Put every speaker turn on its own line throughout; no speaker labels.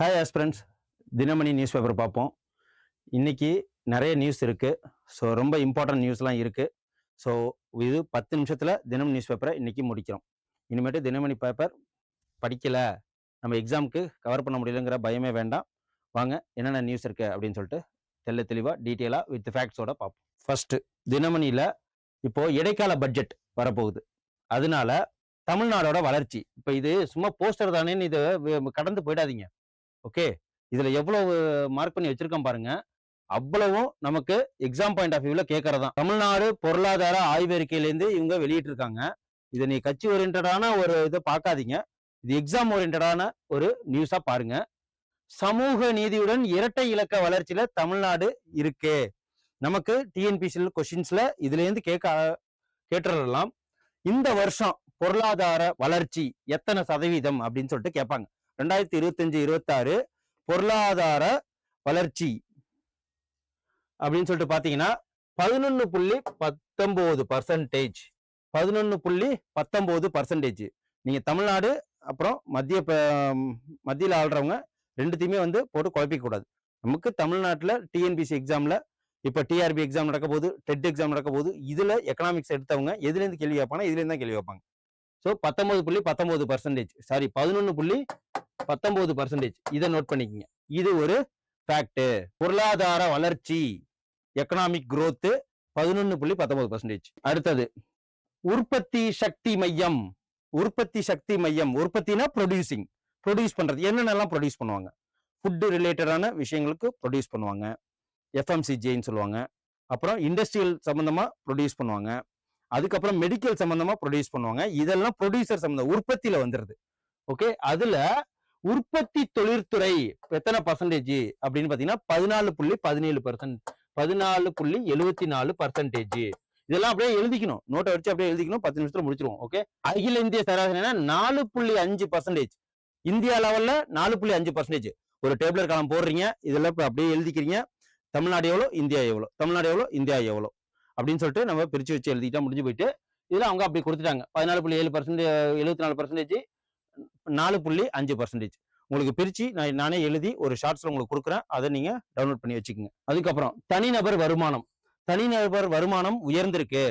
Hi aspirants, Dinamani news paper பார்ப்போம். இன்னைக்கு நிறைய நியூஸ் இருக்குது. ஸோ ரொம்ப இம்பார்ட்டன்ட் நியூஸ்லாம் இருக்குது. ஸோ இது 10 நிமிஷத்தில் தினமணி நியூஸ் பேப்பரை இன்றைக்கி முடிக்கிறோம். இனிமேட்டு தினமணி பேப்பர் படிக்கலை, நம்ம எக்ஸாமுக்கு கவர் பண்ண முடியலைங்கிற பயமே வேண்டாம். வாங்க என்னென்ன நியூஸ் இருக்குது அப்படின்னு சொல்லிட்டு தெளிவாக டீட்டெயிலாக வித் ஃபேக்ட்ஸோட பார்ப்போம். ஃபர்ஸ்ட்டு, தினமணியில் இப்போது இடைக்கால பட்ஜெட் வரப்போகுது. அதனால தமிழ்நாடோட வளர்ச்சி, இப்போ இது சும்மா போஸ்டர் தானேன்னு இதை கடந்து போயிடாதீங்க. ஓகே, இதுல எவ்வளவு மார்க் பண்ணி வச்சிருக்கோம் பாருங்க. அவ்வளவும் நமக்கு எக்ஸாம் பாயிண்ட் ஆஃப் வியூல கேட்கறதா. தமிழ்நாடு பொருளாதார ஆய்வறிக்கையிலேருந்து இவங்க வெளியிட்டு இருக்காங்க. இதை நீ கட்சி ஓரியன்டான ஒரு இதை பார்க்காதீங்க, இது எக்ஸாம் ஓரியன்டான ஒரு நியூஸா பாருங்க. சமூக நீதியுடன் இரட்டை இலக்க வளர்ச்சியில தமிழ்நாடு இருக்கு. நமக்கு டிஎன்பிசி கொஸ்டின்ஸ்ல இதுல இருந்து கேட்டுறலாம். இந்த வருஷம் பொருளாதார வளர்ச்சி எத்தனை சதவீதம் அப்படின்னு சொல்லிட்டு கேட்பாங்க. 2025-26 பொருளாதார வளர்ச்சி அப்படின்னு சொல்லிட்டு பாத்தீங்கன்னா 11.19%. 11.19%. நீங்க தமிழ்நாடு அப்புறம் மத்தியில் ஆள்றவங்க ரெண்டுத்தையுமே போட்டு குழப்பிக்க கூடாது. நமக்கு தமிழ்நாட்டில் டிஎன்பிசி எக்ஸாம்ல இப்ப டிஆர்பி எக்ஸாம் நடக்க போது, டெட் எக்ஸாம் நடக்க போது. இதுல எக்கனாமிக்ஸ் எடுத்தவங்க எதுல இருந்து கேள்வி வைப்பாங்க, இதுல இருந்து தான் கேள்வி வைப்பாங்க. So 19.19%, sorry 11.19%. இதை நோட் பண்ணிக்கங்க. இது ஒரு ஃபேக்ட். பொருளாதார வளர்ச்சி, எக்கனாமிக் growth 11.19%. அடுத்தது உற்பத்தி சக்தி மையம். உற்பத்தினா ப்ரொடியூஸ் பண்றது. என்னென்னலாம் ப்ரொடியூஸ் பண்ணுவாங்க? ஃபுட் ரிலேட்டடான விஷயங்களுக்கு ப்ரொடியூஸ் பண்ணுவாங்க, எஃப்எம்சிஜின்னு சொல்லுவாங்க. அப்புறம் இண்டஸ்ட்ரியல் சம்பந்தமா ப்ரொடியூஸ் பண்ணுவாங்க. அதுக்கப்புறம் மெடிக்கல் சம்பந்தமா ப்ரொடியூஸ் பண்ணுவாங்க. இதெல்லாம் ப்ரொடியூசர் சம்பந்தம், உற்பத்தியில வந்துருது. ஓகே, அதுல உற்பத்தி தொழிற்துறை எத்தனை பர்சன்டேஜ் அப்படின்னு பாத்தீங்கன்னா 14.17%, 14.74%. இதெல்லாம் அப்படியே எழுதிக்கணும், நோட்டை வச்சு அப்படியே எழுதிக்கணும். 10 நிமிஷத்துல முடிச்சிருவோம். ஓகே, அகில இந்திய சராசரினா 4.5%. இந்தியா லெவல்ல 4.5%. ஒரு டேபிளர் காலம் போடுறீங்க, இதெல்லாம் அப்படியே எழுதிக்கிறீங்க. தமிழ்நாடு எவ்வளோ, இந்தியா எவ்வளோ, தமிழ்நாடு எவ்வளோ, இந்தியா எவ்வளோ அப்படின்னு சொல்லிட்டு நம்ம பிரிச்சு வச்சு எழுதிட்டா முடிஞ்சு போயிட்டு. இதுல அவங்க அப்படி கொடுத்துட்டாங்க. 14.7%, 74%, 4.5%. உங்களுக்கு பிரிச்சு நானே எழுதி ஒரு ஷார்ட்ஸ்ல உங்களுக்கு கொடுக்குறேன், அதை நீங்க டவுன்லோட் பண்ணி வச்சுக்கோங்க. அதுக்கப்புறம் தனிநபர் வருமானம். தனிநபர் வருமானம் உயர்ந்திருக்கு.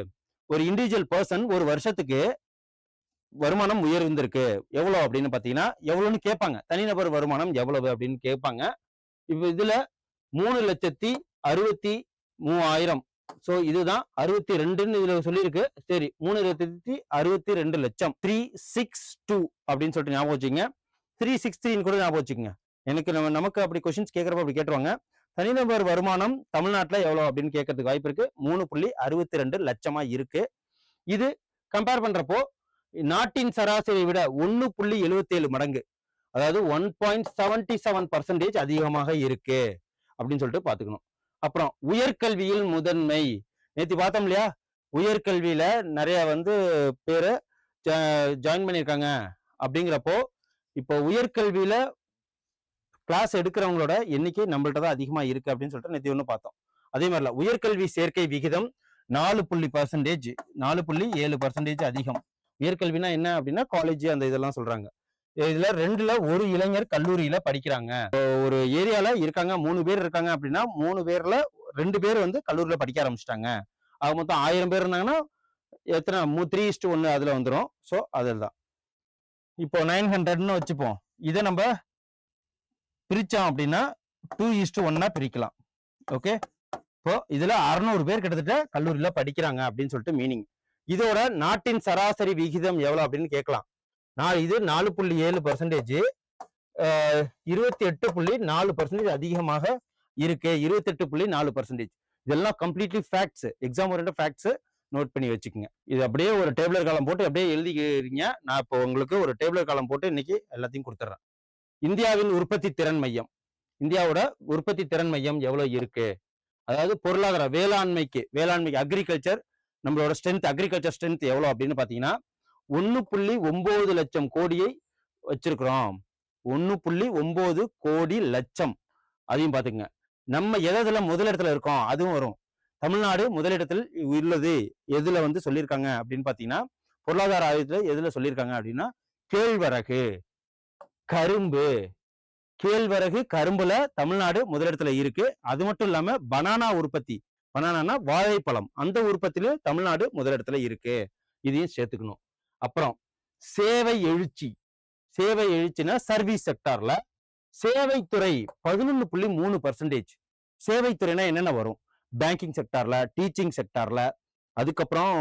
ஒரு இண்டிவிஜுவல் பர்சன் ஒரு வருஷத்துக்கு வருமானம் உயர்ந்திருக்கு எவ்வளவு அப்படின்னு பாத்தீங்கன்னா எவ்வளவுன்னு கேட்பாங்க. தனிநபர் வருமானம் எவ்வளவு அப்படின்னு கேட்பாங்க. இப்ப இதுல 3,63,000. ஸோ இதுதான் 62ன்னு இதுல சொல்லியிருக்கு. சரி, 3,62 லட்சம். 362 அப்படின்னு சொல்லிட்டு ஞாபகம் வச்சுக்கோங்க. 363 கூட ஞாபகம் வச்சுக்கோங்க. நமக்கு அப்படி கொஸ்டின்ஸ் கேட்கறப்ப அப்படி கேட்டுருவாங்க. தனிநபர் வருமானம் தமிழ்நாட்டில் எவ்வளவு அப்படின்னு கேட்கறதுக்கு வாய்ப்பு இருக்கு. 3.62 லட்சமா இருக்கு. இது கம்பேர் பண்றப்போ நாட்டின் சராசரியை விட 1.77 மடங்கு, அதாவது 1.77% அதிகமாக இருக்கு அப்படின்னு சொல்லிட்டு பாத்துக்கணும். அப்புறம் உயர்கல்வியில் முதன்மை. நேற்று பார்த்தோம் இல்லையா, உயர்கல்வியில நிறைய பேரை ஜாயின் பண்ணியிருக்காங்க. அப்படிங்கிறப்போ இப்போ உயர்கல்வியில கிளாஸ் எடுக்கிறவங்களோட எண்ணிக்கை நம்மள்ட்ட தான் அதிகமா இருக்கு அப்படின்னு சொல்லிட்டு நேற்று ஒன்று பார்த்தோம். அதே மாதிரில உயர்கல்வி சேர்க்கை விகிதம் 4.7% அதிகம். உயர்கல்வினா என்ன அப்படின்னா காலேஜ் அந்த இதெல்லாம் சொல்றாங்க. இதுல 2ல் 1 இளைஞர் கல்லூரியில படிக்கிறாங்க. ஒரு ஏரியால இருக்காங்க, 3 பேர் இருக்காங்க அப்படின்னா 3 பேர்ல 2 பேர் கல்லூரியில படிக்க ஆரம்பிச்சிட்டாங்க. அது மொத்தம் 1000 பேர் இருந்தாங்கன்னா எத்தனை 3:1 அதுல வந்துடும். ஸோ அதுதான் இப்போ 900ன்னு வச்சுப்போம். இதை நம்ம பிரிச்சோம் அப்படின்னா 2:1 பிரிக்கலாம். ஓகே, இப்போ இதுல 600 பேர் கிட்டத்தட்ட கல்லூரியில படிக்கிறாங்க அப்படின்னு சொல்லிட்டு மீனிங். இதோட நாட்டின் சராசரி விகிதம் எவ்வளவு அப்படின்னு கேட்கலாம். இது 4.7%, 28.4% அதிகமாக இருக்கு. 28.4%. இதெல்லாம் completely facts, exam oriented facts. Note பண்ணி வச்சுக்கோங்க. இது அப்படியே ஒரு டேபிளர் காலம் போட்டு அப்படியே எழுதிக்கிறீங்க. நான் இப்போ உங்களுக்கு ஒரு டேபிளர் காலம் போட்டு இன்னைக்கு எல்லாத்தையும் கொடுத்துட்றேன். இந்தியாவின் உற்பத்தி திறன் மையம். இந்தியாவோட உற்பத்தி திறன் மையம் எவ்வளவு இருக்கு, அதாவது பொருளாதார வேளாண்மைக்கு அக்ரிகல்ச்சர், நம்மளோட ஸ்ட்ரென்த், அக்ரிகல்ச்சர் ஸ்ட்ரென்த் எவ்வளவு அப்படின்னு பாத்தீங்கன்னா 1.9 லட்சம் கோடியை வச்சிருக்கிறோம். 1.9 கோடி லட்சம். அதையும் பாத்துக்கங்க. நம்ம எதுல முதல் இடத்துல இருக்கோம் அதுவும் வரும். தமிழ்நாடு முதலிடத்தில் உள்ளது. எதுல வந்து சொல்லியிருக்காங்க அப்படின்னு பாத்தீங்கன்னா, பொருளாதார ஆய்வுல எதுல சொல்லியிருக்காங்க அப்படின்னா, கேழ்வரகு, கரும்பு, கேழ்வரகு, கரும்புல தமிழ்நாடு முதலிடத்துல இருக்கு. அது மட்டும் இல்லாம பனானா உற்பத்தி, பனானானா வாழைப்பழம், அந்த உற்பத்தியில தமிழ்நாடு முதலிடத்துல இருக்கு. இதையும் சேர்த்துக்கணும். அப்புறம் சேவை எழுச்சி, சேவை எழுச்சினா சர்வீஸ் செக்டார்ல சேவைத்துறை 11.3%. சேவைத்துறைனா என்னென்ன வரும்? பேங்கிங் செக்டார்ல, டீச்சிங் செக்டார்ல, அதுக்கப்புறம்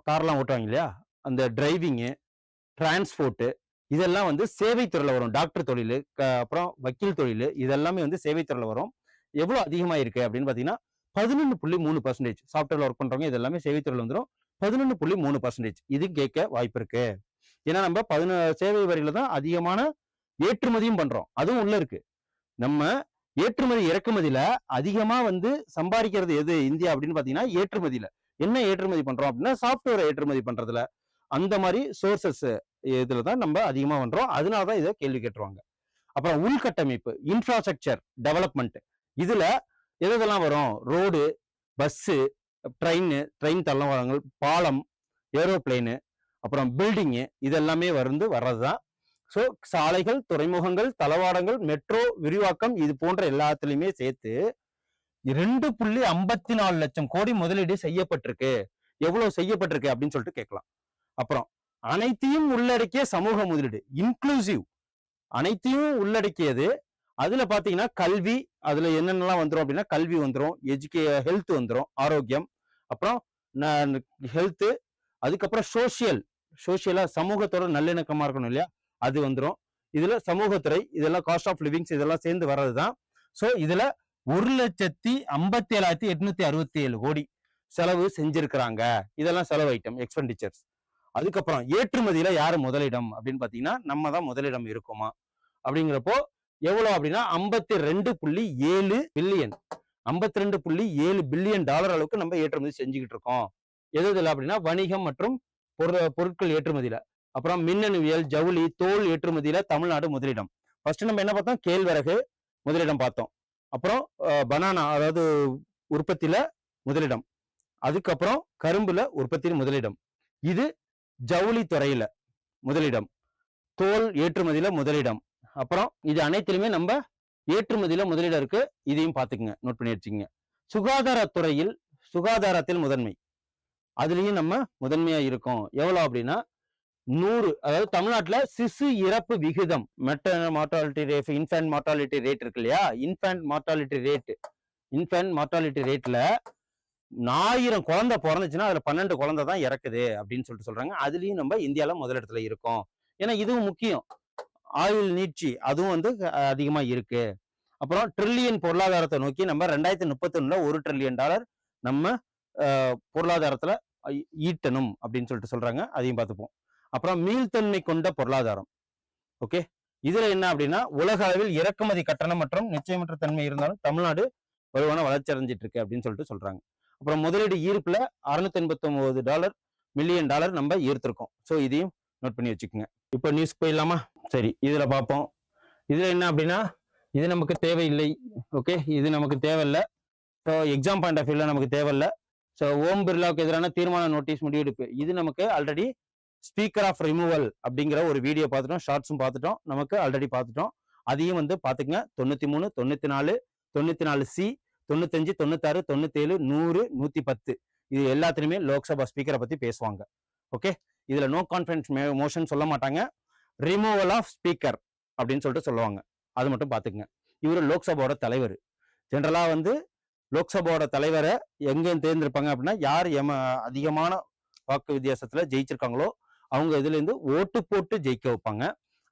கார்லாம் ஓட்டுவாங்க இல்லையா, அந்த டிரைவிங்கு, டிரான்ஸ்போர்ட், இதெல்லாம் வந்து சேவைத்துறையில வரும். டாக்டர் தொழில், அப்புறம் வக்கீல் தொழில், இதெல்லாமே வந்து சேவைத்துறையில வரும். எவ்வளவு அதிகமா இருக்கு அப்படின்னு பாத்தீங்கன்னா 11.3%. சாஃப்ட்வேர்ல ஒர்க் பண்றவங்க இது எல்லாமே சேவைத்துறையில வந்துடும். 11.3%. இது கேட்க வாய்ப்பு இருக்கு. ஏன்னா நம்ம சேவை வரியில தான் அதிகமான ஏற்றுமதியும் பண்றோம். அதுவும் உள்ள இருக்கு. நம்ம ஏற்றுமதி இறக்குமதியில அதிகமா வந்து சம்பாதிக்கிறது எது இந்தியா அப்படின்னு பாத்தீங்கன்னா ஏற்றுமதியில. என்ன ஏற்றுமதி பண்றோம் அப்படின்னா சாஃப்ட்வேர் ஏற்றுமதி பண்றதுல, அந்த மாதிரி சோர்சஸ் இதுலதான் நம்ம அதிகமா பண்றோம். அதனாலதான் இதை கேள்வி கேட்டுருவாங்க. அப்புறம் உள்கட்டமைப்பு, இன்ஃப்ராஸ்ட்ரக்சர் டெவலப்மெண்ட், இதுல எதெல்லாம் வரும்? ரோடு, பஸ், ட்ரெயின் தளவாடங்கள், பாலம், ஏரோப்ளேனு, அப்புறம் பில்டிங்கு, இதெல்லாமே வர்றதுதான். ஸோ சாலைகள், துறைமுகங்கள், தளவாடங்கள், மெட்ரோ விரிவாக்கம், இது போன்ற எல்லாத்துலயுமே சேர்த்து 2.54 லட்சம் கோடி முதலீடு செய்யப்பட்டிருக்கு. எவ்வளவு செய்யப்பட்டிருக்கு அப்படின்னு சொல்லிட்டு கேட்கலாம். அப்புறம் அனைத்தையும் உள்ளடக்கிய சமூக முதலீடு, இன்க்ளூசிவ், அனைத்தையும் உள்ளடக்கியது. அதுல பாத்தீங்கன்னா கல்வி, அதுல என்னென்னலாம் வந்துடும் அப்படின்னா கல்வி வந்துடும், ஹெல்த் வந்துடும், ஆரோக்கியம், அப்புறம் ஹெல்த், அதுக்கப்புறம் சோசியலா சமூகத்தோட நல்லிணக்கமா இருக்கணும் இல்லையா, அது வந்துடும். இதுல சமூகத்துறை, இதெல்லாம் காஸ்ட் ஆஃப் லிவிங்ஸ், இதெல்லாம் சேர்ந்து வர்றதுதான். ஸோ இதுல 1,57,867 கோடி செலவு செஞ்சிருக்கிறாங்க. இதெல்லாம் செலவு ஐட்டம், எக்ஸ்பெண்டிச்சர்ஸ். அதுக்கப்புறம் ஏற்றுமதியில யாரு முதலிடம் அப்படின்னு பாத்தீங்கன்னா நம்ம தான் முதலிடம் இருக்குமா அப்படிங்கிறப்போ எவ்வளவு அப்படின்னா 52.7 பில்லியன், 52.7 பில்லியன் டாலர் அளவுக்கு நம்ம ஏற்றுமதி செஞ்சுக்கிட்டு இருக்கோம். எதுல அப்படின்னா வணிகம் மற்றும் பொருட்கள் ஏற்றுமதியில. அப்புறம் மின்னணுவியல், ஜவுளி, தோல் ஏற்றுமதியில தமிழ்நாடு முதலிடம். ஃபர்ஸ்ட் நம்ம என்ன பார்த்தோம்? கேழ்வரகு முதலிடம் பார்த்தோம். அப்புறம் பனானா, அதாவது உற்பத்தியில முதலிடம். அதுக்கப்புறம் கரும்புல உற்பத்தியில் முதலிடம். இது ஜவுளி துறையில முதலிடம், தோல் ஏற்றுமதியில முதலிடம். அப்புறம் இது அனைத்திலுமே நம்ம ஏற்றுமதியில முதலிடம் இருக்கு. இதையும் பார்த்துக்குங்க, நோட் பண்ணி வச்சுக்கோங்க. சுகாதாரத்துறையில், சுகாதாரத்தில் முதன்மை, அதுலயும் நம்ம முதன்மையா இருக்கோம். எவ்வளவு அப்படின்னா 100, அதாவது தமிழ்நாட்டுல சிசு இறப்பு விகிதம், இன்ஃபேன்ட் மார்டாலிட்டி ரேட் இருக்கு இல்லையா, இன்ஃபேன்ட் மார்டாலிட்டி ரேட்ல 1000 குழந்தை பிறந்துச்சுன்னா அதுல 12 குழந்தை தான் இறக்குது அப்படின்னு சொல்றாங்க. அதுலயும் நம்ம இந்தியால முதலிடத்துல இருக்கோம். ஏன்னா இதுவும் முக்கியம். ஆயுள் நீட்சி அதுவும் வந்து அதிகமா இருக்கு. அப்புறம் ட்ரில்லியன் பொருளாதாரத்தை நோக்கி நம்ம 2031 $1 trillion நம்ம பொருளாதாரத்துல ஈட்டணும் அப்படின்னு சொல்றாங்க. அதையும் பார்த்துப்போம். அப்புறம் மீள்தன்மை கொண்ட பொருளாதாரம். ஓகே, இதுல என்ன அப்படின்னா உலக அளவில் இறக்குமதி கட்டணம் மற்றும் நிச்சயமற்ற தன்மை இருந்தாலும் தமிழ்நாடு வலுவான வளர்ச்சி அடைஞ்சிட்டு இருக்கு அப்படின்னு சொல்றாங்க. அப்புறம் முதலீடு ஈர்ப்புல $689 மில்லியன் நம்ம ஈர்த்திருக்கோம். ஸோ இதையும் நோட் பண்ணி வச்சுக்கோங்க. இப்போ நியூஸ் போயிடலாமா? சரி, இதுல பார்ப்போம். இதுல என்ன அப்படின்னா இது நமக்கு தேவையில்லை. ஓகே, இது நமக்கு தேவையில்லை. ஸோ எக்ஸாம் பாயிண்ட் ஆஃப் வியூல நமக்கு தேவையில்லை. ஸோ ஓம் பிர்லாவுக்கு எதிரான தீர்மான நோட்டீஸ் முடிவெடுப்பு, இது நமக்கு ஆல்ரெடி ஸ்பீக்கர் ஆஃப் ரிமூவல் அப்படிங்கிற ஒரு வீடியோ பார்த்துட்டோம், ஷார்ட்ஸும் பார்த்துட்டோம், நமக்கு ஆல்ரெடி பார்த்துட்டோம். அதையும் வந்து பார்த்துக்குங்க. 93, 94, 94C, 95, 96, 97, 100, 110, இது எல்லாத்துலயுமே லோக்சபா ஸ்பீக்கரை பத்தி பேசுவாங்க. ஓகே, இதுல நோ கான்ஃபிடன்ஸ் மோஷன் சொல்ல மாட்டாங்க, ரிமூவல் ஆஃப் ஸ்பீக்கர் அப்படின்னு சொல்லிட்டு சொல்லுவாங்க. அது மட்டும் பார்த்துக்குங்க. இவர் லோக்சபாவோட தலைவர். ஜென்ரலா வந்து லோக்சபாவோட தலைவரை எங்க தேர்ந்தெடுப்பாங்க அப்படின்னா யார் அதிகமான வாக்கு வித்தியாசத்துல ஜெயிச்சிருக்காங்களோ அவங்க இதுல இருந்து ஓட்டு போட்டு ஜெயிக்க வைப்பாங்க.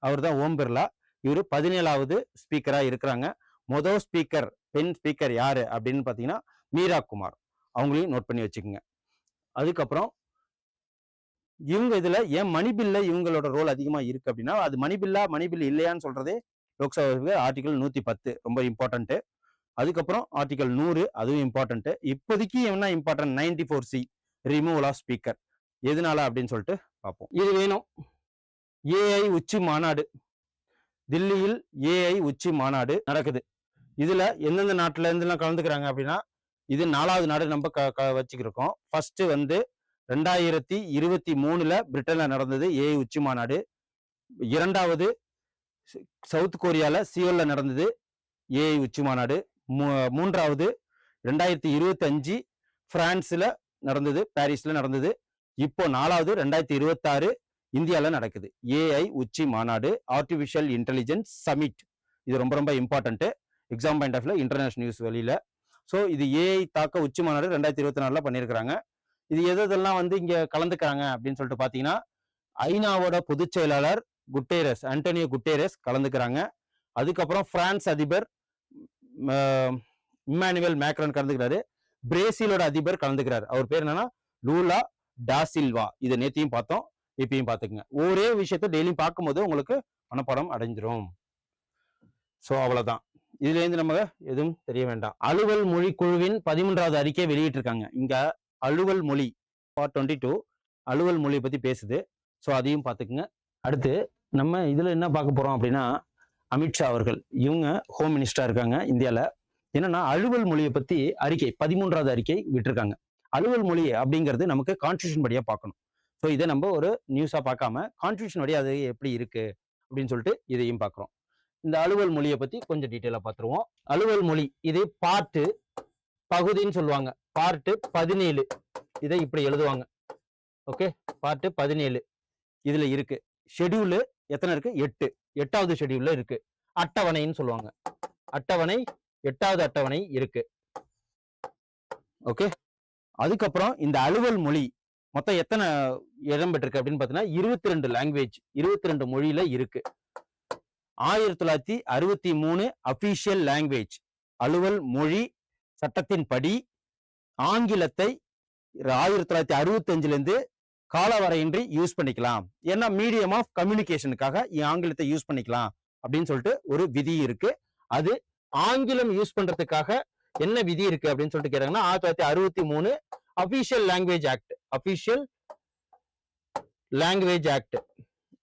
அவர் தான் ஓம் பிர்லா. இவர் 17வது ஸ்பீக்கரா இருக்கிறாங்க. முதல் ஸ்பீக்கர், பெண் ஸ்பீக்கர் யாரு அப்படின்னு பாத்தீங்கன்னா மீரா குமார். அவங்களையும் நோட் பண்ணி வச்சுக்கோங்க. அதுக்கப்புறம் இவங்க இதுல ஏன் மணிபில்ல இவங்களோட ரோல் அதிகமா இருக்கு அப்படின்னா அது மணிபில் இல்லையான்னு சொல்றதே லோக்சபாவுக்கு ஆர்டிகல் 110 ரொம்ப இம்பார்ட்டன்ட். அதுக்கப்புறம் ஆர்டிகல் 100 அதுவும் இம்பார்ட்டன்ட். இப்போதைக்கு என்ன important? 94C removal of speaker. எதனால அப்படின்னு சொல்லிட்டு பார்ப்போம். இது வேணும். ஏஐ உச்சி மாநாடு, தில்லியில் ஏஐ உச்சி மாநாடு நடக்குது. இதுல எந்தெந்த நாட்டுல இருந்துலாம் கலந்துக்கிறாங்க அப்படின்னா இது 4வது நாடு நம்ம வச்சுக்கிருக்கோம். ஃபர்ஸ்ட் வந்து 2023ல பிரிட்டன்ல நடந்தது ஏஐ உச்சி மாநாடு. 2வது சவுத் கொரியால சியோல்ல நடந்தது ஏஐ உச்சி மாநாடு. 3வது 2025 பிரான்ஸ்ல நடந்தது, பாரிஸ்ல நடந்தது. இப்போ 4வது 2026 இந்தியால நடக்குது ஏஐ உச்சி மாநாடு, ஆர்டிபிஷியல் இன்டெலிஜென்ஸ் சமிட். இது ரொம்ப ரொம்ப important exam point of international news வெளியில. ஸோ இது ஏஐ தாக்க உச்சி மாநாடு 2024ல பண்ணியிருக்கிறாங்க. இது எதெல்லாம் வந்து இங்க கலந்துக்கிறாங்க அப்படின்னு சொல்லிட்டு பாத்தீங்கன்னா, ஐநாவோட பொதுச் செயலாளர் ஆண்டனியோ குட்டேரஸ் கலந்துக்கிறாங்க. அதுக்கப்புறம் பிரான்ஸ் அதிபர் இம்மானுவேல் மேக்ரான் கலந்துக்கிறாரு. பிரேசிலோட அதிபர் கலந்துக்கிறாரு. அவர் பேர் என்னன்னா லூலா டா சில்வா. இதை நேத்தையும் பார்த்தோம், இப்பயும் பாத்துக்குங்க. ஒரே விஷயத்த டெய்லியும் பார்க்கும்போது உங்களுக்கு மனப்பாடம் அடைஞ்சிரும். ஸோ அவ்வளவுதான். இதுல இருந்து நம்ம எதுவும் தெரிய வேண்டாம். அலுவல் மொழி குழுவின் 13வது அறிக்கை வெளியிட்டிருக்காங்க. இங்க அலுவல் மொழி பார்ட் 22 அலுவல் மொழியை பத்தி பேசுது. ஸோ அதையும் பார்த்துக்குங்க. அடுத்து நம்ம இதுல என்ன பார்க்க போறோம் அப்படின்னா, அமித்ஷா அவர்கள், இவங்க ஹோம் மினிஸ்டரா இருக்காங்க இந்தியால. என்னன்னா அலுவல் மொழியை பத்தி அறிக்கை 13வது அறிக்கை விட்டுருக்காங்க. அலுவல் மொழி அப்படிங்கிறது நமக்கு கான்ஸ்டியூஷன் படியா பார்க்கணும். ஸோ இதை நம்ம ஒரு நியூஸா பார்க்காம கான்ஸ்டியூஷன் படியா அது எப்படி இருக்கு அப்படின்னு சொல்லிட்டு இதையும் பார்க்குறோம். இந்த அலுவல் மொழியை பத்தி கொஞ்சம் டீட்டெயிலா பார்த்துருவோம். அலுவல் மொழி இது பார்ட்டு பகுதின்னு சொல்லுவாங்க. பார்ட்டு 17 இதை இப்படி எழுதுவாங்க. ஓகே, பார்ட்டு 17 இதுல இருக்கு. ஷெடியூல் எத்தனை இருக்கு? 8வது ஷெடியூல்ல இருக்கு. அட்டவணைன்னு சொல்லுவாங்க. அட்டவணை 8வது அட்டவணை இருக்கு. ஓகே, அதுக்கப்புறம் இந்த அலுவல் மொழி மொத்தம் எத்தனை இடம் பெற்றிருக்கு அப்படின்னு பார்த்தீங்கன்னா 22 லாங்குவேஜ், 22 மொழியில இருக்கு. 1963 அபிஷியல் லாங்குவேஜ் அலுவல் மொழி சட்டத்தின் படி. ஆங்கிலத்தை 1965ல இருந்து காலவரையின்றி யூஸ் பண்ணிக்கலாம். ஏன்னா மீடியம் ஆஃப் கம்யூனிகேஷனுக்காக ஆங்கிலத்தை யூஸ் பண்ணிக்கலாம் அப்படின்னு சொல்லிட்டு ஒரு விதி இருக்கு. அது ஆங்கிலம் யூஸ் பண்றதுக்காக என்ன விதி இருக்கு அப்படின்னு சொல்லிட்டு கேட்டாங்கன்னா 1963 official language act, official language act.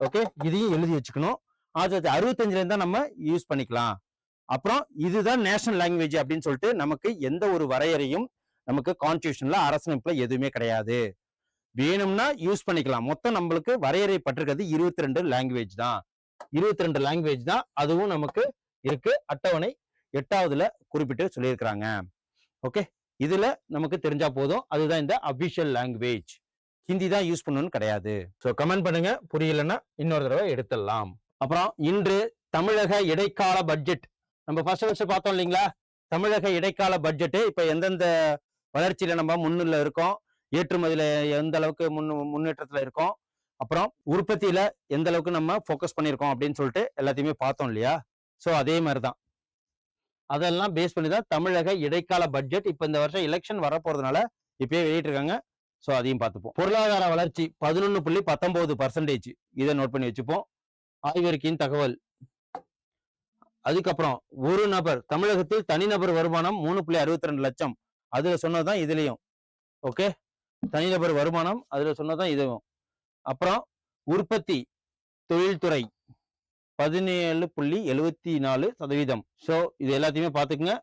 Okay, இதையும் எழுதி வச்சுக்கணும். 1965ல இருந்தா நம்ம யூஸ் பண்ணிக்கலாம். அப்புறம் இதுதான் நேஷனல் லாங்குவேஜ் அப்படின்னு சொல்லிட்டு நமக்கு எந்த ஒரு வரையறையும் நமக்கு கான்ஸ்டியூஷன்ல அரசமைப்புல எதுவுமே கிடையாது. வேணும்னா யூஸ் பண்ணிக்கலாம். மொத்தம் நம்மளுக்கு வரையறை பட்டிருக்கிறது 22 லாங்குவேஜ் தான். 22 லாங்குவேஜ் தான் அதுவும் நமக்கு இருக்கு. அட்டவணை 8வதுல குறிப்பிட்டு சொல்லியிருக்கிறாங்க. ஓகே, இதுல நமக்கு தெரிஞ்சா போதும். அதுதான் இந்த அபிஷியல் லாங்குவேஜ். ஹிந்தி தான் யூஸ் பண்ணணும்னு கிடையாது. ஸோ கமெண்ட் பண்ணுங்க, புரியலன்னா இன்னொரு தடவை எடுத்துடலாம். அப்புறம் இன்று தமிழக இடைக்கால பட்ஜெட் நம்ம ஃபர்ஸ்ட் பார்த்தோம் இல்லைங்களா? தமிழக இடைக்கால பட்ஜெட் இப்ப எந்தெந்த வளர்ச்சியில நம்ம முன்னில இருக்கோம், ஏற்றுமதியில எந்த அளவுக்கு முன்னேற்றத்துல இருக்கோம், அப்புறம் உற்பத்தியில எந்த அளவுக்கு நம்ம ஃபோக்கஸ் பண்ணியிருக்கோம் அப்படின்னு சொல்லிட்டு எல்லாத்தையுமே பார்த்தோம் இல்லையா? ஸோ அதே மாதிரிதான் அதெல்லாம் பேஸ் பண்ணி தான் தமிழக இடைக்கால பட்ஜெட். இப்ப இந்த வருஷம் எலெக்ஷன் வரப்போறதுனால இப்பயே வெளியிட்டிருக்காங்க. ஸோ அதையும் பார்த்துப்போம். பொருளாதார வளர்ச்சி 11.19%. இதை நோட் பண்ணி வச்சுப்போம். ஆய்வறிக்கையின் தகவல். அதுக்கப்புறம் ஒரு நபர் தமிழகத்தில் தனிநபர் வருமானம் 3.62 லட்சம். அதுல சொன்னதுதான் இதுலயும். ஓகே, தனிநபர் வருமானம் அதுல சொன்னதுதான் இதுவும். அப்புறம் உற்பத்தி தொழில்துறை 17.74%. ஸோ இது எல்லாத்தையுமே பார்த்துக்குங்க.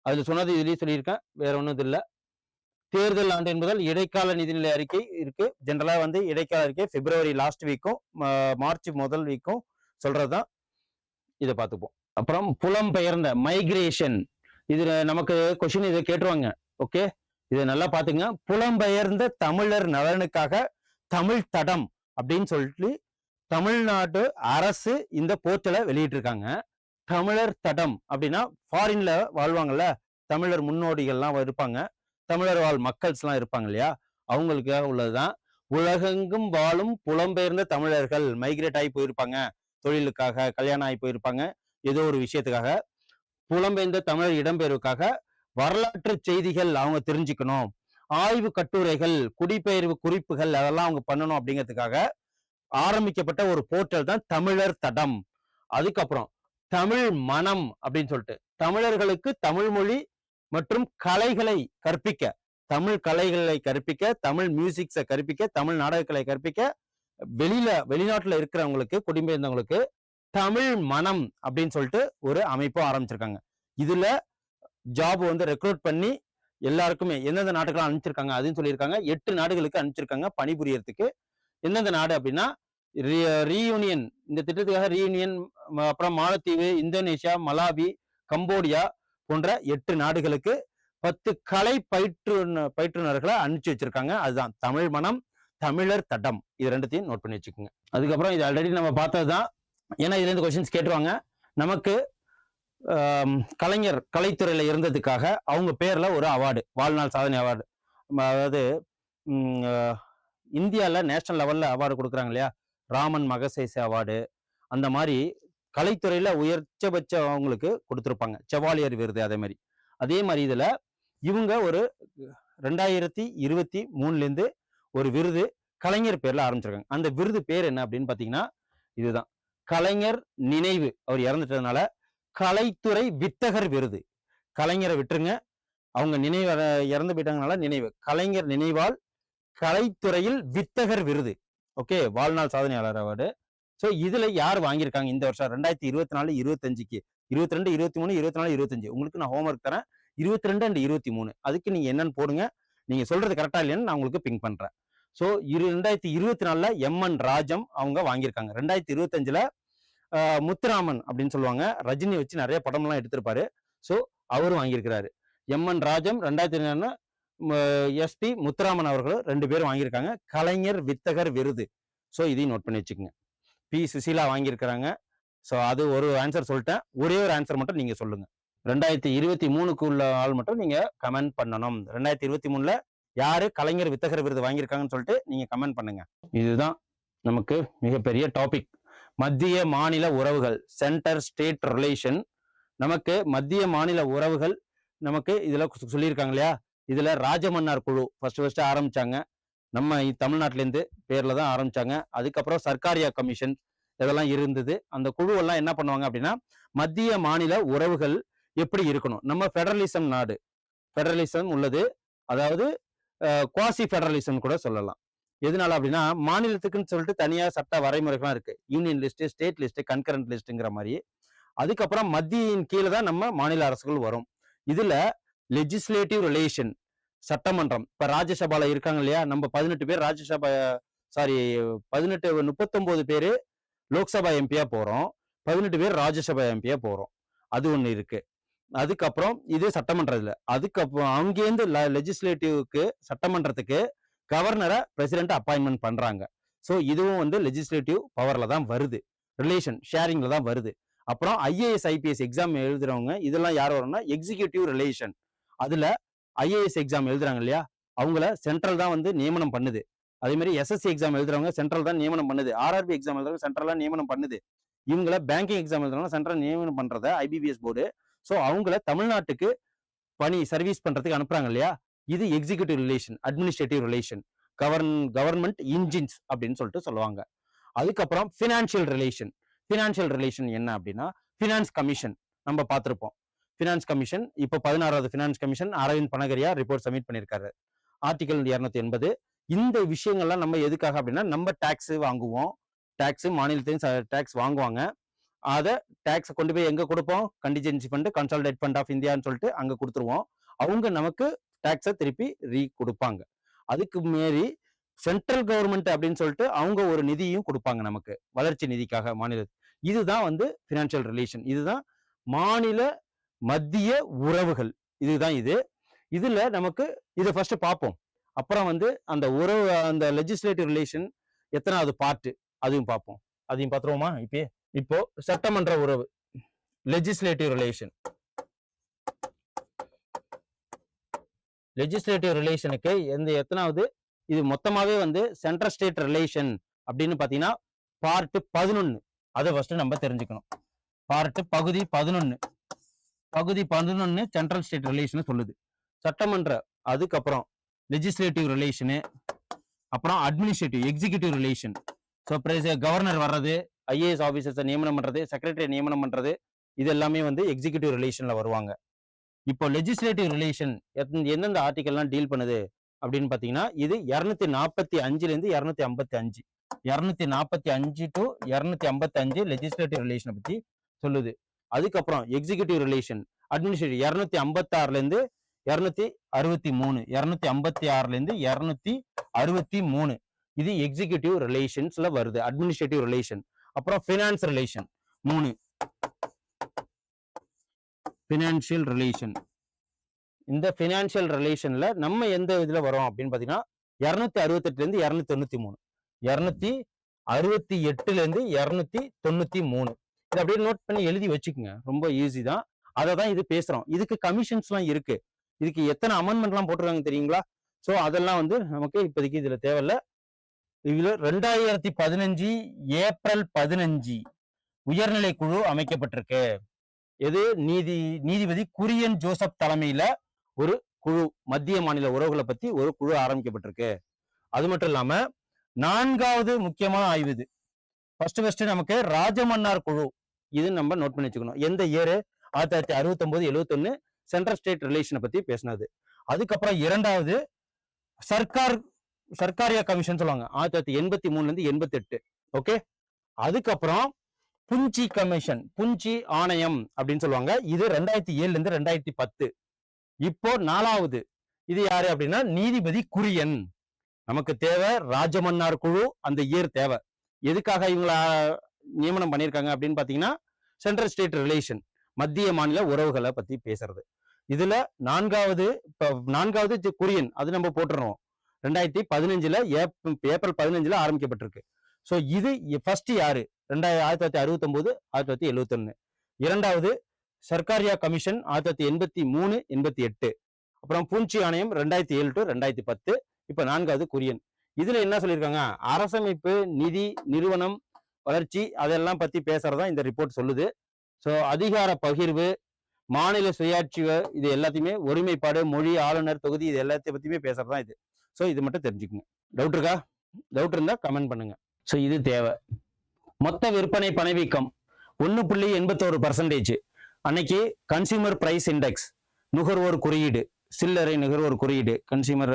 அதுல சொன்னது இதுலயும் சொல்லியிருக்கேன், வேற ஒன்றும் இல்லை. தேர்தல் ஆண்டு என்பதால் இடைக்கால நிதிநிலை அறிக்கை இருக்கு. ஜென்ரலா வந்து இடைக்கால அறிக்கை பிப்ரவரி லாஸ்ட் வீக்கும் மார்ச் முதல் வீக்கும் சொல்றதுதான். இதை பார்த்துப்போம். அப்புறம் புலம்பெயர்ந்த மைக்ரேஷன், இதுல நமக்கு கொஸ்டின் இதை கேட்டுருவாங்க. ஓகே, இதை நல்லா பாத்துங்க. புலம்பெயர்ந்த தமிழர் நலனுக்காக தமிழ் தடம் அப்படின்னு சொல்லிட்டு தமிழ்நாடு அரசு இந்த போர்ட்டலை வெளியிட்டிருக்காங்க. தமிழர் தடம் அப்படின்னா ஃபாரின்ல வாழ்வாங்கல்ல தமிழர் முன்னோடிகள்லாம் இருப்பாங்க, தமிழர் வாழ் மக்கள்ஸ் எல்லாம் இருப்பாங்க இல்லையா, அவங்களுக்காக உள்ளதுதான். உலகெங்கும் வாழும் புலம்பெயர்ந்த தமிழர்கள் மைக்ரேட் ஆகி போயிருப்பாங்க, தொழிலுக்காக, கல்யாணம் ஆகி போயிருப்பாங்க, ஏதோ ஒரு விஷயத்துக்காக. புலம்பெயர்ந்த தமிழர் இடம்பெயர்வுக்காக வரலாற்று செய்திகள் அவங்க தெரிஞ்சுக்கணும், ஆய்வு கட்டுரைகள், குடிபெயர்வு குறிப்புகள் அதெல்லாம் அவங்க பண்ணணும் அப்படிங்கிறதுக்காக ஆரம்பிக்கப்பட்ட ஒரு போர்ட்டல் தான் தமிழர் தடம். அதுக்கப்புறம் தமிழ் மனம் அப்படின்னு சொல்லிட்டு தமிழர்களுக்கு தமிழ் மொழி மற்றும் கலைகளை கற்பிக்க, தமிழ் கலைகளை கற்பிக்க, தமிழ் மியூசிக்ஸை கற்பிக்க, தமிழ் நாடகங்களை கற்பிக்க வெளிநாட்டுல இருக்கிறவங்களுக்கு, குடிபெயர்ந்தவங்களுக்கு தமிழ் மனம் அப்படின்னு சொல்லிட்டு ஒரு அமைப்பும் ஆரம்பிச்சிருக்காங்க. இதுல ஜாப் வந்து ரெக்ரூட் பண்ணி எல்லாருக்குமே எந்தெந்த நாட்டுக்கெல்லாம் அனுப்பிச்சிருக்காங்க அதுன்னு சொல்லியிருக்காங்க. 8 நாடுகளுக்கு அனுப்பிச்சிருக்காங்க பணிபுரியறதுக்கு. எந்தெந்த நாடு அப்படின்னா ரீயூனியன், இந்த திட்டத்துக்காக ரீயூனியன், அப்புறம் மாலத்தீவு, இந்தோனேஷியா, மலாவி, கம்போடியா போன்ற 8 நாடுகளுக்கு 10 கலை பயிற்றுனர்களை அனுப்பிச்சு வச்சிருக்காங்க. அதுதான் தமிழ் மனம், தமிழர் தடம். இது ரெண்டுத்தையும் நோட் பண்ணி வச்சுக்கோங்க. அதுக்கப்புறம் இது ஆல்ரெடி நம்ம பார்த்ததுதான். ஏன்னா இதுல இருந்து கொஸ்டின்ஸ் கேட்டுருவாங்க. நமக்கு கலைஞர் கலைத்துறையில இருந்ததுக்காக அவங்க பேர்ல ஒரு அவார்டு, வாழ்நாள் சாதனை அவார்டு, அதாவது இந்தியாவில் நேஷனல் லெவல்ல அவார்டு கொடுக்குறாங்க இல்லையா, ராமன் மகசேசே அவார்டு, அந்த மாதிரி கலைத்துறையில உயர்ச்சபட்ச அவங்களுக்கு கொடுத்துருப்பாங்க செவாலியர் விருது. அதே மாதிரி இதுல இவங்க ஒரு 2023 ஒரு விருது கலைஞர் பேர்ல ஆரம்பிச்சிருக்காங்க. அந்த விருது பேர் என்ன அப்படின்னு பாத்தீங்கன்னா இதுதான், கலைஞர் நினைவு. அவர் இறந்துட்டதுனால கலைத்துறை வித்தகர் விருது. கலைஞரை விட்டுருங்க, அவங்க நினைவு இறந்து போயிட்டாங்கனால நினைவு, கலைஞர் நினைவால் கலைத்துறையில் வித்தகர் விருது. ஓகே, வாழ்நாள் சாதனையாளர் அவார்டு. ஸோ இதுல யார் வாங்கியிருக்காங்க இந்த வருஷம் 2024, 25க்கு, 22, 23, 24, 25 உங்களுக்கு நான் ஹோம்ஒர்க் தரேன். 22 அண்ட் 23 அதுக்கு நீங்க என்னன்னு போடுங்க. நீங்க சொல்றது கரெக்டா இல்லையான்னு நான் உங்களுக்கு பிங்க் பண்றேன். ஸோ 2024 எம்என் ராஜம் அவங்க வாங்கியிருக்காங்க. 2025 முத்துராமன் அப்படின்னு சொல்லுவாங்க, ரஜினி வச்சு நிறைய படம்லாம் எடுத்திருப்பாரு. ஸோ அவரும் வாங்கியிருக்கிறாரு. எம்என் ராஜம் 2024, எஸ்பி முத்துராமன் அவர்களும் 2 பேரும் வாங்கியிருக்காங்க கலைஞர் வித்தகர் விருது. ஸோ இதையும் நோட் பண்ணி வச்சுக்கோங்க. பி சுசீலா வாங்கியிருக்கிறாங்க. ஸோ அது ஒரு ஆன்சர் சொல்லிட்டேன். ஒரே ஒரு ஆன்சர் மட்டும் நீங்க சொல்லுங்க. 2023க்கு உள்ள ஆள் மட்டும் நீங்க கமெண்ட் பண்ணணும். 2023 யாரு கலைஞர் வித்தகர் விருது வாங்கியிருக்காங்கன்னு சொல்லிட்டு நீங்க கமெண்ட் பண்ணுங்க. இதுதான் நமக்கு மிகப்பெரிய டாபிக். மத்திய மாநில உறவுகள், சென்டர் ஸ்டேட் ரிலேஷன். நமக்கு மத்திய மாநில உறவுகள் நமக்கு இதுல சொல்லியிருக்காங்க இல்லையா. இதுல ராஜமன்னார் குழு ஃபர்ஸ்ட் ஆரம்பிச்சாங்க. நம்ம தமிழ்நாட்டில இருந்து பேர்ல தான் ஆரம்பிச்சாங்க. அதுக்கப்புறம் சர்க்காரியா கமிஷன் இதெல்லாம் இருந்தது. அந்த குழு எல்லாம் என்ன பண்ணுவாங்க அப்படின்னா, மத்திய மாநில உறவுகள் எப்படி இருக்கணும். நம்ம ஃபெடரலிசம் நாடு, ஃபெடரலிசம் உள்ளது, அதாவது குவாசி ஃபெடரலிசம் கூட சொல்லலாம். எதனால அப்படின்னா, மாநிலத்துக்குன்னு சொல்லிட்டு தனியா சட்ட வரைமுறைகள்லாம் இருக்கு. Union list, state list, concurrent லிஸ்ட்ங்கிற மாதிரி. அதுக்கப்புறம் மத்தியின் கீழே தான் நம்ம மாநில அரசுகள் வரும். இதுல லெஜிஸ்லேட்டிவ் ரிலேஷன், சட்டமன்றம். இப்ப ராஜ்யசபால இருக்காங்க இல்லையா, நம்ம 18 பேர் ராஜ்யசபா, 39 பேரு லோக்சபா எம்பியா போறோம், 18 பேர் ராஜ்யசபா எம்பியா போறோம். அது ஒண்ணு இருக்கு. அதுக்கப்புறம் இது சட்டமன்றத்துல, அதுக்கப்புறம் அங்கேருந்து லெஜிஸ்லேட்டிவ்க்கு, சட்டமன்றத்துக்கு கவர்னரை பிரசிடென்ட் அப்பாயின்மெண்ட் பண்றாங்க. ஸோ இதுவும் வந்து லெஜிஸ்லேட்டிவ் பவர்ல தான் வருது, ரிலேஷன் ஷேரிங்ல தான் வருது. அப்புறம் ஐஏஎஸ் ஐபிஎஸ் எக்ஸாம் எழுதுறவங்க இதெல்லாம் யார் வரும்னா எக்ஸிகியூட்டிவ் ரிலேஷன். அதுல ஐஏஎஸ் எக்ஸாம் எழுதுறாங்க இல்லையா, அவங்கள சென்ட்ரல் தான் வந்து நியமனம் பண்ணுது. அதே மாதிரி எஸ்எஸ்சி எக்ஸாம் எழுதுறவங்க சென்ட்ரல் தான் நியமனம் பண்ணுது. ஆர்ஆர்பி எக்ஸாம் எழுதுறவங்க சென்ட்ரல் தான் நியமனம் பண்ணுது. இவங்கள பேங்கிங் எக்ஸாம் எழுதுறவங்க சென்ட்ரல் நியமனம் பண்றத ஐபிபிஎஸ் போர்டு. ஸோ அவங்கள தமிழ்நாட்டுக்கு பணி சர்வீஸ் பண்றதுக்கு அனுப்புறாங்க இல்லையா, இது executive relation, administrative relation, government engines அப்படின்னு சொல்லிட்டு சொல்லுவாங்க. அதுக்கப்புறம் ஃபினான்ஷியல் ரிலேஷன். ஃபினான்ஷியல் ரிலேஷன் என்ன அப்படின்னா, ஃபினான்ஸ் கமிஷன் நம்ம பார்த்திருப்போம். ஃபினான்ஸ் கமிஷன் இப்போ 16வது finance commission Arvind Panagariya report submit பண்ணியிருக்காரு. ஆர்டிகல் 280. இந்த விஷயங்கள்லாம் நம்ம எதுக்காக அப்படின்னா, நம்ம டாக்ஸ் வாங்குவோம், டாக்ஸ் மாநிலத்தையும் டாக்ஸ் வாங்குவாங்க. அதை டாக்ஸை கொண்டு போய் எங்க கொடுப்போம், contingency fund, consolidate fund of இந்தியான்னு சொல்லிட்டு அங்க கொடுத்துருவோம். அவங்க நமக்கு டாக்ஸை திருப்பி கொடுப்பாங்க. அதுக்கு மீறி சென்ட்ரல் கவர்மெண்ட் அப்படின்னு சொல்லிட்டு அவங்க ஒரு நிதியும் கொடுப்பாங்க நமக்கு, வளர்ச்சி நிதிக்காக மாநில. இதுதான் வந்து ஃபினான்ஷியல் ரிலேஷன். இதுதான் மாநில மத்திய உறவுகள். இதுதான் இது. இதுல நமக்கு இதை ஃபர்ஸ்ட் பார்ப்போம். அப்புறம் வந்து அந்த உறவு, அந்த லெஜிஸ்லேட்டிவ் ரிலேஷன் எத்தனாவது பார்ட் அதையும் பார்ப்போம். அதையும் பார்த்துருவோமா? இப்போ சட்டமன்ற உறவு, லெஜிஸ்லேட்டிவ் ரிலேஷன். லெஜிஸ்லேட்டிவ் ரிலேஷனுக்கு எத்தனாவது, இது மொத்தமாவே வந்து சென்ட்ரல் ஸ்டேட் ரிலேஷன் அப்படின்னு பாத்தீங்கன்னா பார்ட் 11. அதை ஃபர்ஸ்ட் நம்ம தெரிஞ்சுக்கணும். பகுதி 11 சென்ட்ரல் ஸ்டேட் ரிலேஷன் சொல்லுது. சட்டமன்ற, அதுக்கப்புறம் லெஜிஸ்லேட்டிவ் ரிலேஷனு, அப்புறம் administrative, executive relation. So governor வர்றது, ஐஏஎஸ் ஆஃபீஸர்ஸை நியமனம் பண்றது, செக்ரட்டரி நியமனம் பண்றது, இது எல்லாமே வந்து எக்ஸிகியூட்டிவ் ரிலேஷன்ல வருவாங்க. இப்போ லெஜிஸ்லேட்டிவ் ரிலேஷன் எந்தெந்த ஆர்டிகல்லாம் டீல் பண்ணுது அப்படின்னு பாத்தீங்கன்னா, இது 245 இருந்து 255, 245 டு 255 லெஜிஸ்லேட்டிவ் ரிலேஷனை பத்தி சொல்லுது. அதுக்கப்புறம் எக்ஸிகியூட்டிவ் ரிலேஷன், அட்மினிஸ்ட்ரேட்டிவ் 256 இருந்து 263, 256ல இருந்து 263. இது எக்ஸிகியூட்டிவ் ரிலேஷன்ஸ்ல வருது, அட்மினிஸ்ட்ரேட்டிவ் ரிலேஷன். அப்புறம் ஃபினான்ஸ் ரிலேஷன் 3, ஃபினான்ஷியல் ரிலேஷன். இந்த ஃபினான்ஷியல் ரிலேஷன்ல நம்ம எந்த இதுல வரோம் அப்படின்னு பாத்தீங்கன்னா 268ல இருந்து 293, 268ல இருந்து 293. இதை அப்படியே நோட் பண்ணி எழுதி வச்சுக்கோங்க, ரொம்ப ஈஸி தான். அதை தான் இது பேசுறோம். இதுக்கு கமிஷன்ஸ்லாம் இருக்கு, இதுக்கு எத்தனை அமெண்ட்மெண்ட்லாம் போட்டிருக்காங்க தெரியுங்களா? ஸோ அதெல்லாம் வந்து நமக்கு இப்போதைக்கு இதுல தேவையில்ல. இதுல 2015 ஏப்ரல் 15 உயர்நிலை குழு அமைக்கப்பட்டிருக்கு. எது? நீதிபதி குரியன் ஜோசப் தலைமையில ஒரு குழு, மத்திய மாநில உறவுகளை பத்தி ஒரு குழு ஆரம்பிக்கப்பட்டிருக்கு. அது மட்டும் இல்லாம 4வது முக்கியமான ஆய்வு இது. ஃபர்ஸ்ட் நமக்கு ராஜமன்னார் குழு, இது நம்ம நோட் பண்ணி வச்சுக்கணும். எந்த இயரு? 1969, 71 சென்ட்ரல் ஸ்டேட் ரிலேஷனை பத்தி பேசினது. அதுக்கப்புறம் 2வது சர்க்காரியா கமிஷன் சொல்லுவாங்க, 1983ல இருந்து 88. ஓகே. அதுக்கப்புறம் புஞ்சி கமிஷன், புஞ்சி ஆணையம் அப்படின்னு சொல்லுவாங்க, இது 2007ல இருந்து 2010. இப்போ 4வது இது யாரு அப்படின்னா நீதிபதி குரியன். நமக்கு தேவை ராஜமன்னார் குழு, அந்த இயர் தேவை. எதுக்காக இவங்கள நியமனம் பண்ணியிருக்காங்க அப்படின்னு பாத்தீங்கன்னா சென்ட்ரல் ஸ்டேட் ரிலேஷன், மத்திய மாநில உறவுகளை பத்தி பேசுறது. இதுல 4வது குரியன், அது நம்ம போட்டுறோம். 2015ல ஏப்ரல் 15ல ஆரம்பிக்கப்பட்டிருக்கு. ஸோ இது ஃபர்ஸ்ட் யாரு? 1969, 1971. 2வது சர்க்காரியா கமிஷன் 1983, 88. அப்புறம் பூஞ்சி ஆணையம் 2007 to 2010. இப்ப 4வது குரியன். இதுல என்ன சொல்லியிருக்காங்க? அரசமைப்பு, நிதி, நிறுவனம், வளர்ச்சி, அதெல்லாம் பத்தி பேசுறதா இந்த ரிப்போர்ட் சொல்லுது. ஸோ அதிகார பகிர்வு, மாநில சுயாட்சி, இது எல்லாத்தையுமே, ஒருமைப்பாடு, மொழி, ஆளுநர், தொகுதி, இது எல்லாத்தையும் பத்தியுமே பேசுறதா இது. ஸோ இது மட்டும் தெரிஞ்சுக்கோங்க. டவுட் இருக்கா? டவுட் இருந்தா கமெண்ட் பண்ணுங்க. ஸோ இது தேவை. மொத்த விற்பனை பணவீக்கம் 1.81%. அன்னைக்கு கன்சியூமர் பிரைஸ் இண்டெக்ஸ், நுகர்வோர் குறியீடு, சில்லறை நுகர்வோர் குறியீடு, கன்சியூமர்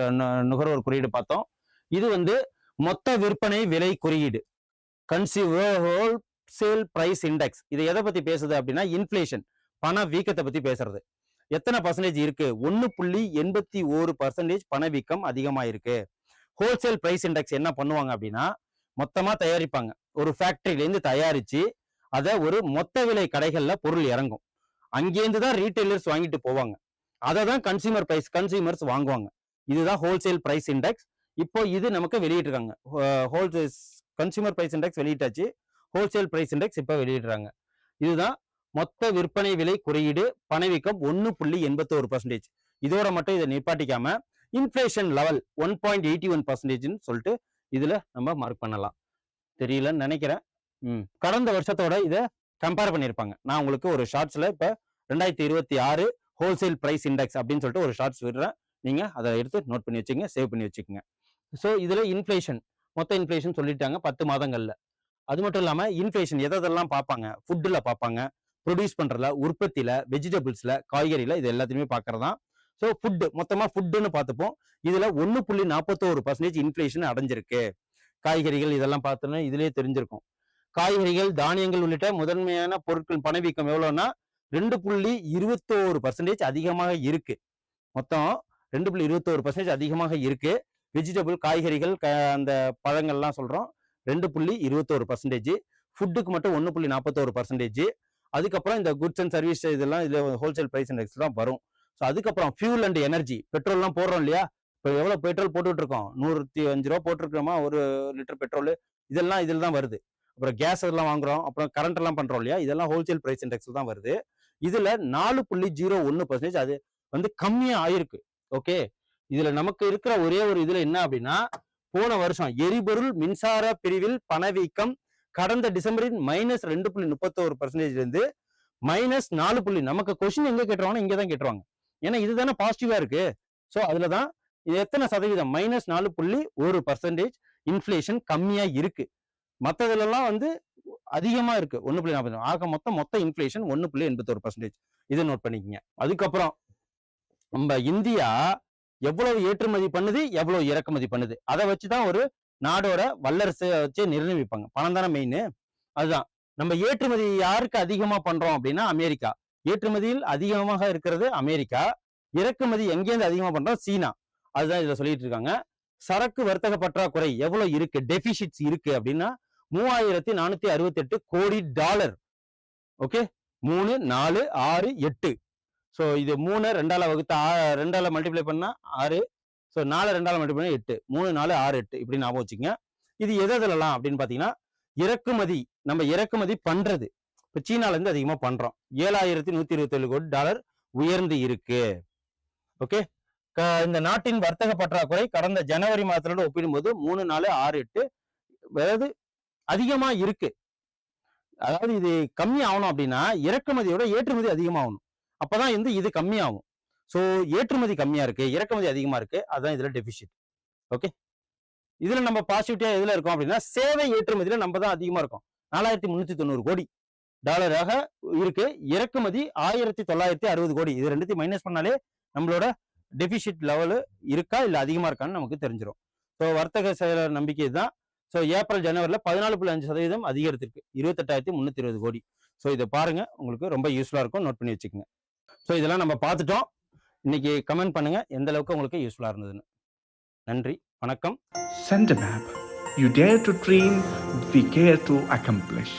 நுகர்வோர் குறியீடு பார்த்தோம். இது வந்து மொத்த விற்பனை விலை குறியீடு, கன்சியூமர் ஹோல்சேல் பிரைஸ் இண்டெக்ஸ். இது எதை பத்தி பேசுது அப்படின்னா இன்ஃபிளேஷன், பண வீக்கத்தை பத்தி பேசுறது. எத்தனை பர்சன்டேஜ் இருக்கு? 1.81% பணவீக்கம் அதிகமாயிருக்கு. ஹோல்சேல் பிரைஸ் இண்டெக்ஸ் என்ன பண்ணுவாங்க அப்படின்னா, மொத்தமா தயாரிப்பாங்க, ஒரு ஃபேக்டரியில இருந்து தயாரிச்சு அதை ஒரு மொத்த விலை கடைகள்ல பொருள் இறங்கும். அங்கேருந்து தான் ரீட்டைலர்ஸ் வாங்கிட்டு போவாங்க. அதை தான் கன்சியூமர்ஸ் வாங்குவாங்க. இதுதான் ஹோல்சேல் பிரைஸ் இண்டெக்ஸ். இப்போ இது நமக்கு வெளியிட்டிருக்காங்க. ஹோல்சேல் கன்சியூமர் பிரைஸ் இண்டெக்ஸ் வெளியிட்டாச்சு, ஹோல்சேல் பிரைஸ் இண்டெக்ஸ் இப்போ வெளியிடுறாங்க. இதுதான் மொத்த விற்பனை விலை குறியீடு, பணவீக்கம் 1.81%. இதோட மட்டும் இதை நிப்பாட்டிக்காம இன்ஃபிளேஷன் லெவல் 1.81% சொல்லிட்டு இதுல நம்ம மார்க் பண்ணலாம். தெரியலன்னு நினைக்கிறேன். கடந்த வருஷத்தோட இதை கம்பேர் பண்ணியிருப்பாங்க. நான் உங்களுக்கு ஒரு ஷார்ட்ஸ்ல இப்ப 2026 ஹோல்சேல் பிரைஸ் இண்டெக்ஸ் அப்படின்னு சொல்லிட்டு ஒரு ஷார்ட்ஸ் விடுறேன். நீங்க அதை எடுத்து நோட் பண்ணி வச்சுக்கோங்க, சேவ் பண்ணி வச்சுக்கோங்க. ஸோ இதுல இன்ஃபிளேஷன், மொத்த இன்ஃபிளேஷன் சொல்லிட்டாங்க 10 மாதங்கள்ல. அது மட்டும் இல்லாம இன்ஃபிளேஷன் எதெல்லாம் பார்ப்பாங்க? ஃபுட்டுல பார்ப்பாங்க, ப்ரொடியூஸ் பண்றதுல, உற்பத்தியில, வெஜிடபிள்ஸ்ல, காய்கறியில, இது எல்லாத்தையுமே பார்க்கறதான். ஸோ ஃபுட்டு, மொத்தமா ஃபுட்டுன்னு பார்த்துப்போம். இதுல 1.41% இன்ஃபிளேஷன் அடைஞ்சிருக்கு. காய்கறிகள் இதெல்லாம் பார்த்தோன்னா இதுலயே தெரிஞ்சிருக்கும். காய்கறிகள், தானியங்கள் உள்ளிட்ட முதன்மையான பொருட்கள் பணவீக்கம் எவ்வளவுன்னா 2.21% அதிகமாக இருக்கு. மொத்தம் 2.21% அதிகமாக இருக்கு. வெஜிடபிள், காய்கறிகள், அந்த பழங்கள்லாம் சொல்றோம் 2.21%. ஃபுட்டுக்கு மட்டும் 1.41%. அதுக்கப்புறம் இந்த குட்ஸ் அண்ட் சர்வீஸ் இதெல்லாம் இதுல ஹோல்சேல் பிரைஸ் இண்டெக்ஸ் தான் வரும். ஸோ அதுக்கப்புறம் ஃபியூல் அண்ட் எனர்ஜி, பெட்ரோல்லாம் போடுறோம் இல்லையா? இப்போ எவ்வளவு பெட்ரோல் போட்டுட்டு இருக்கோம்? 105 ரூபா போட்டிருக்கிறோமா ஒரு லிட்டர் பெட்ரோல்? இதெல்லாம் இதில் தான் வருது. அப்புறம் கேஸ் எல்லாம் வாங்குறோம், அப்புறம் கரண்ட் எல்லாம் பண்றோம் இல்லையா? இதெல்லாம் ஹோல்சேல் பிரைஸ் இண்டெக்ஸ் தான் வருது. இதுல 4.01% அது வந்து கம்மியா ஆயிருக்கு. ஓகே. இதுல நமக்கு இருக்கிற ஒரே ஒரு இதுல என்ன அப்படின்னா, போன வருஷம் எரிபொருள் மின்சார பிரிவில் பணவீக்கம் கடந்த டிசம்பரின் -2.31% இருந்து -4. நமக்கு கொஸ்டின் எங்க கேட்டுருவாங்க? இங்கதான் கேட்டுருவாங்க. ஏன்னா இதுதானே பாசிட்டிவா இருக்கு. ஸோ அதுலதான் இது எத்தனை சதவீதம்? -4.1% இன்ஃபிளேஷன் கம்மியா இருக்கு. மற்றதுலாம் வந்து அதிகமா இருக்கு 1.40. ஆக மொத்த இன்ஃபிளேஷன் 1.81%. இதை நோட் பண்ணிக்கங்க. அதுக்கப்புறம் நம்ம இந்தியா எவ்வளவு ஏற்றுமதி பண்ணுது, எவ்வளவு இறக்குமதி பண்ணுது, அதை வச்சுதான் ஒரு நாடோட வல்லரசு வச்சு நிர்ணயிப்பாங்க. பணம் தானே மெயின். அதுதான் நம்ம ஏற்றுமதி யாருக்கு அதிகமா பண்றோம் அப்படின்னா அமெரிக்கா. ஏற்றுமதியில் அதிகமாக இருக்கிறது அமெரிக்கா, இறக்குமதி எங்கேருந்து அதிகமா பண்றோம்? சீனா. அதுதான் இதுல சொல்லிட்டு இருக்காங்க. சரக்கு வர்த்தக பற்றாக்குறை எவ்வளவு இருக்கு, டெபிசிட்ஸ் இருக்கு அப்படின்னா 3468 கோடி டாலர். ஓகே, 3 4 6 8. ஸோ இது 3 2ஆல வகுத்தா 2ஆல மல்டிப்ளை பண்ணா 6. ஸோ 4 2ஆல மல்டிப்ளை பண்ணா 8. 3 4 6 8 இப்படி ஞாபகம் வச்சுக்கங்க. இது எதெல்லாம் அப்படின்னு பாத்தீங்கன்னா, இறக்குமதி, நம்ம இறக்குமதி பண்றது இப்ப சீனால இருந்து அதிகமா பண்றோம். 7127 கோடி டாலர் உயர்ந்து இருக்கு. ஓகே, இந்த நாட்டின் வர்த்தக பற்றாக்குறை கடந்த ஜனவரி மாதத்தோட ஒப்பிடும்போது 3 4 6 8 அதாவது அதிகமா இருக்கு. அதாவது இது கம்மி ஆகணும் அப்படின்னா இறக்குமதியோட ஏற்றுமதி அதிகமாகணும். அப்பதான் இது கம்மியாகும். ஸோ ஏற்றுமதி கம்மியா இருக்கு, இறக்குமதி அதிகமா இருக்கு. அதுதான் இதுல டெபிசிட். ஓகே, இதுல நம்ம பாசிட்டிவா எதுல இருக்கோம் அப்படின்னா சேவை ஏற்றுமதியில நம்ம தான் அதிகமா இருக்கோம். 4390 கோடி டாலராக இருக்கு. இறக்குமதி 1960 கோடி. இது ரெண்டுத்தையும் மைனஸ் பண்ணாலே நம்மளோட டெபிசிட் லெவலு இருக்கா இல்ல அதிகமா இருக்கான்னு நமக்கு தெரிஞ்சிடும். ஸோ வர்த்தக செயலர் நம்பிக்கை தான். ஸோ ஏப்ரல் ஜனவரியில் 14.5% அதிகரித்திருக்கு, 28,320 கோடி. ஸோ இதை பாருங்க, உங்களுக்கு ரொம்ப யூஸ்ஃபுல்லா இருக்கும், நோட் பண்ணி வச்சுக்கோங்க. ஸோ இதெல்லாம் நம்ம பார்த்துட்டோம். இன்னைக்கு கமெண்ட் பண்ணுங்க எந்த அளவுக்கு உங்களுக்கு யூஸ்ஃபுல்லா இருந்ததுன்னு. நன்றி, வணக்கம்.
Send a map. You dare to dream, we care to accomplish.